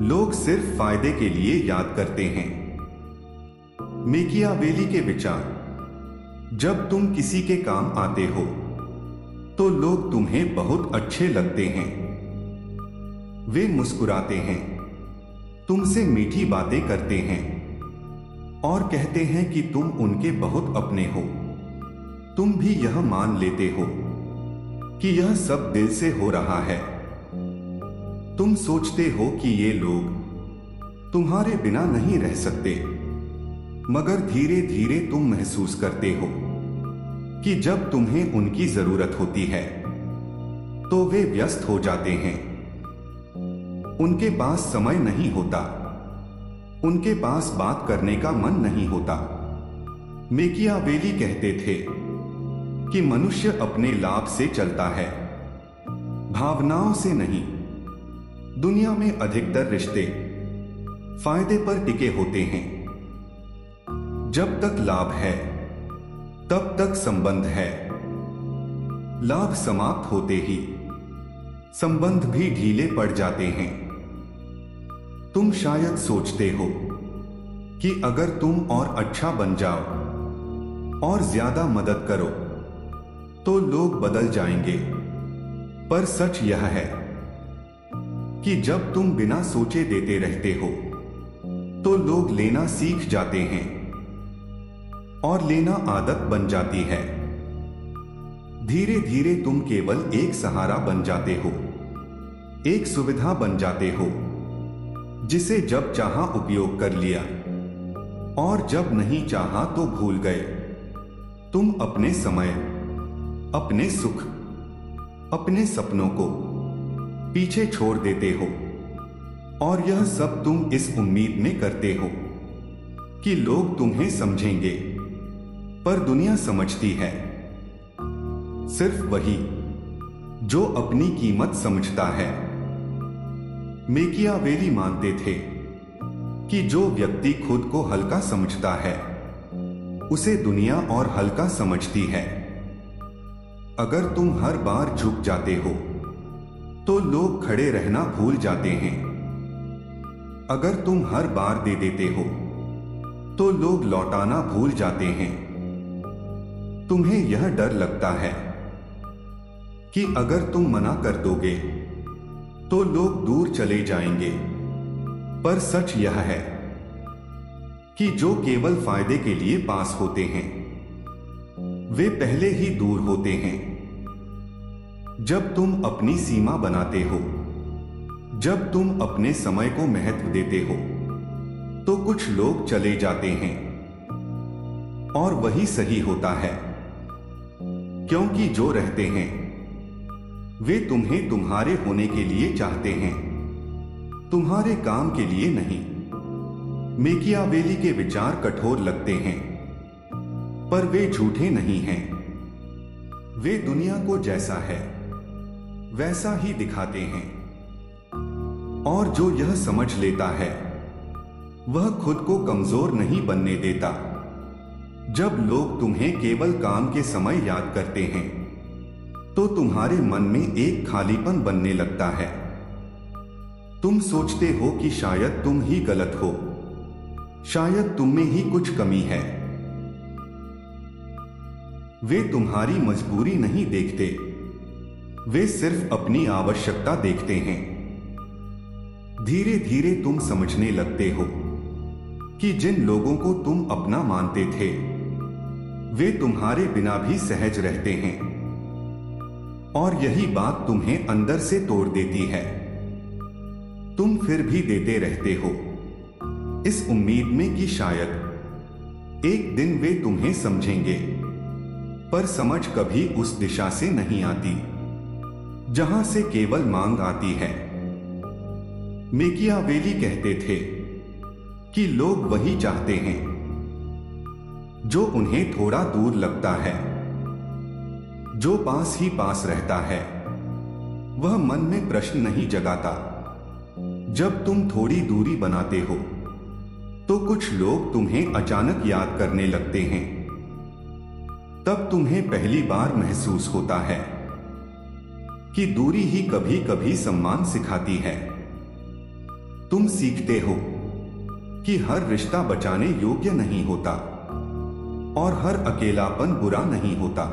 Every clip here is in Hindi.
लोग सिर्फ फायदे के लिए याद करते हैं। मेकियावेली के विचार। जब तुम किसी के काम आते हो तो लोग तुम्हें बहुत अच्छे लगते हैं। वे मुस्कुराते हैं, तुमसे मीठी बातें करते हैं और कहते हैं कि तुम उनके बहुत अपने हो। तुम भी यह मान लेते हो कि यह सब दिल से हो रहा है। तुम सोचते हो कि ये लोग तुम्हारे बिना नहीं रह सकते, मगर धीरे धीरे तुम महसूस करते हो कि जब तुम्हें उनकी जरूरत होती है तो वे व्यस्त हो जाते हैं। उनके पास समय नहीं होता, उनके पास बात करने का मन नहीं होता। मेकियावेली कहते थे कि मनुष्य अपने लाभ से चलता है, भावनाओं से नहीं। दुनिया में अधिकतर रिश्ते फायदे पर टिके होते हैं। जब तक लाभ है तब तक संबंध है। लाभ समाप्त होते ही संबंध भी ढीले पड़ जाते हैं। तुम शायद सोचते हो कि अगर तुम और अच्छा बन जाओ और ज्यादा मदद करो तो लोग बदल जाएंगे, पर सच यह है कि जब तुम बिना सोचे देते रहते हो तो लोग लेना सीख जाते हैं और लेना आदत बन जाती है। धीरे धीरे तुम केवल एक सहारा बन जाते हो, एक सुविधा बन जाते हो जिसे जब चाहा उपयोग कर लिया और जब नहीं चाहा तो भूल गए। तुम अपने समय, अपने सुख, अपने सपनों को पीछे छोड़ देते हो और यह सब तुम इस उम्मीद में करते हो कि लोग तुम्हें समझेंगे, पर दुनिया समझती है सिर्फ वही जो अपनी कीमत समझता है। मेकियावेली मानते थे कि जो व्यक्ति खुद को हल्का समझता है उसे दुनिया और हल्का समझती है। अगर तुम हर बार झुक जाते हो तो लोग खड़े रहना भूल जाते हैं। अगर तुम हर बार दे देते हो तो लोग लौटाना भूल जाते हैं। तुम्हें यह डर लगता है कि अगर तुम मना कर दोगे तो लोग दूर चले जाएंगे, पर सच यह है कि जो केवल फायदे के लिए पास होते हैं वे पहले ही दूर होते हैं। जब तुम अपनी सीमा बनाते हो, जब तुम अपने समय को महत्व देते हो तो कुछ लोग चले जाते हैं और वही सही होता है, क्योंकि जो रहते हैं वे तुम्हें तुम्हारे होने के लिए चाहते हैं, तुम्हारे काम के लिए नहीं। मेकियावेली के विचार कठोर लगते हैं, पर वे झूठे नहीं हैं। वे दुनिया को जैसा है वैसा ही दिखाते हैं और जो यह समझ लेता है वह खुद को कमजोर नहीं बनने देता। जब लोग तुम्हें केवल काम के समय याद करते हैं तो तुम्हारे मन में एक खालीपन बनने लगता है। तुम सोचते हो कि शायद तुम ही गलत हो, शायद तुम में ही कुछ कमी है। वे तुम्हारी मजबूरी नहीं देखते, वे सिर्फ अपनी आवश्यकता देखते हैं। धीरे धीरे तुम समझने लगते हो कि जिन लोगों को तुम अपना मानते थे वे तुम्हारे बिना भी सहज रहते हैं और यही बात तुम्हें अंदर से तोड़ देती है। तुम फिर भी देते रहते हो इस उम्मीद में कि शायद एक दिन वे तुम्हें समझेंगे, पर समझ कभी उस दिशा से नहीं आती जहां से केवल मांग आती है। मेकियावेली कहते थे कि लोग वही चाहते हैं जो उन्हें थोड़ा दूर लगता है। जो पास ही पास रहता है वह मन में प्रश्न नहीं जगाता। जब तुम थोड़ी दूरी बनाते हो तो कुछ लोग तुम्हें अचानक याद करने लगते हैं। तब तुम्हें पहली बार महसूस होता है कि दूरी ही कभी कभी सम्मान सिखाती है। तुम सीखते हो कि हर रिश्ता बचाने योग्य नहीं होता और हर अकेलापन बुरा नहीं होता।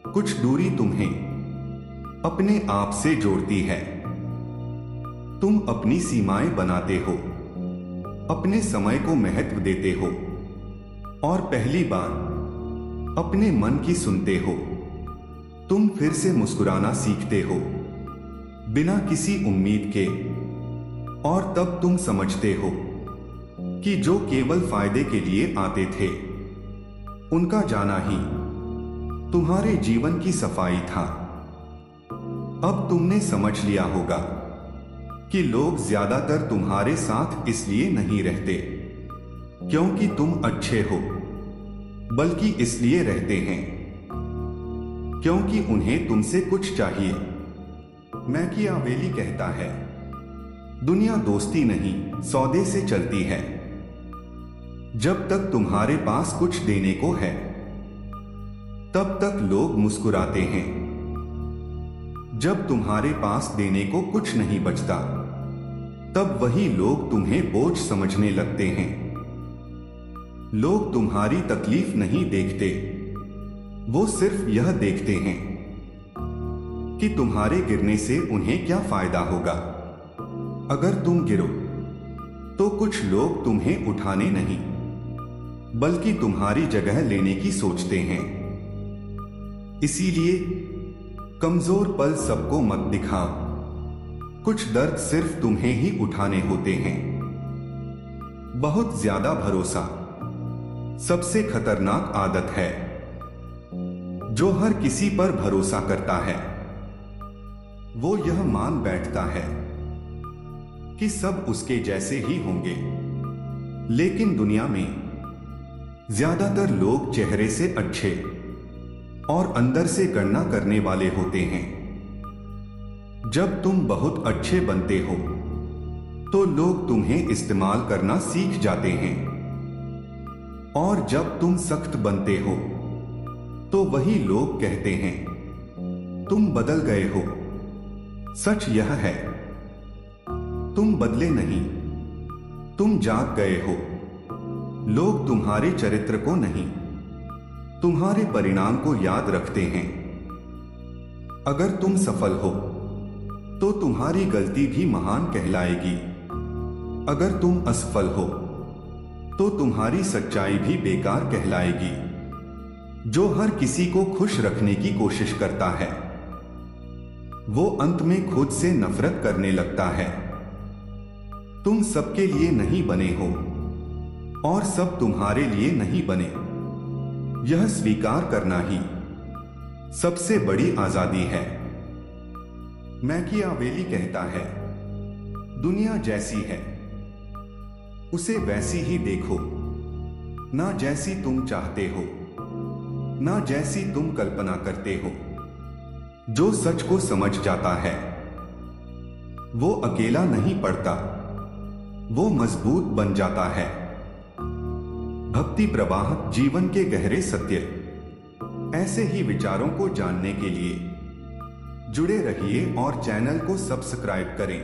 कुछ दूरी तुम्हें अपने आप से जोड़ती है। तुम अपनी सीमाएं बनाते हो, अपने समय को महत्व देते हो और पहली बार अपने मन की सुनते हो। तुम फिर से मुस्कुराना सीखते हो बिना किसी उम्मीद के, और तब तुम समझते हो कि जो केवल फायदे के लिए आते थे उनका जाना ही तुम्हारे जीवन की सफाई था। अब तुमने समझ लिया होगा कि लोग ज्यादातर तुम्हारे साथ इसलिए नहीं रहते क्योंकि तुम अच्छे हो, बल्कि इसलिए रहते हैं क्योंकि उन्हें तुमसे कुछ चाहिए। मैकियावेली कहता है, दुनिया दोस्ती नहीं सौदे से चलती है। जब तक तुम्हारे पास कुछ देने को है तब तक लोग मुस्कुराते हैं। जब तुम्हारे पास देने को कुछ नहीं बचता तब वही लोग तुम्हें बोझ समझने लगते हैं। लोग तुम्हारी तकलीफ नहीं देखते, वो सिर्फ यह देखते हैं कि तुम्हारे गिरने से उन्हें क्या फायदा होगा। अगर तुम गिरो तो कुछ लोग तुम्हें उठाने नहीं बल्कि तुम्हारी जगह लेने की सोचते हैं। इसीलिए कमजोर पल सबको मत दिखाओ। कुछ दर्द सिर्फ तुम्हें ही उठाने होते हैं। बहुत ज्यादा भरोसा सबसे खतरनाक आदत है। जो हर किसी पर भरोसा करता है वो यह मान बैठता है कि सब उसके जैसे ही होंगे। लेकिन दुनिया में ज्यादातर लोग चेहरे से अच्छे और अंदर से गणना करने वाले होते हैं। जब तुम बहुत अच्छे बनते हो तो लोग तुम्हें इस्तेमाल करना सीख जाते हैं, और जब तुम सख्त बनते हो तो वही लोग कहते हैं तुम बदल गए हो। सच यह है, तुम बदले नहीं, तुम जाग गए हो। लोग तुम्हारे चरित्र को नहीं, तुम्हारे परिणाम को याद रखते हैं। अगर तुम सफल हो तो तुम्हारी गलती भी महान कहलाएगी। अगर तुम असफल हो तो तुम्हारी सच्चाई भी बेकार कहलाएगी। जो हर किसी को खुश रखने की कोशिश करता है वो अंत में खुद से नफरत करने लगता है। तुम सबके लिए नहीं बने हो और सब तुम्हारे लिए नहीं बने। यह स्वीकार करना ही सबसे बड़ी आजादी है। मैकियावेली कहता है, दुनिया जैसी है उसे वैसी ही देखो, ना जैसी तुम चाहते हो, ना जैसी तुम कल्पना करते हो। जो सच को समझ जाता है वो अकेला नहीं पड़ता, वो मजबूत बन जाता है। भक्ति प्रवाह जीवन के गहरे सत्य। ऐसे ही विचारों को जानने के लिए जुड़े रहिए और चैनल को सब्सक्राइब करें।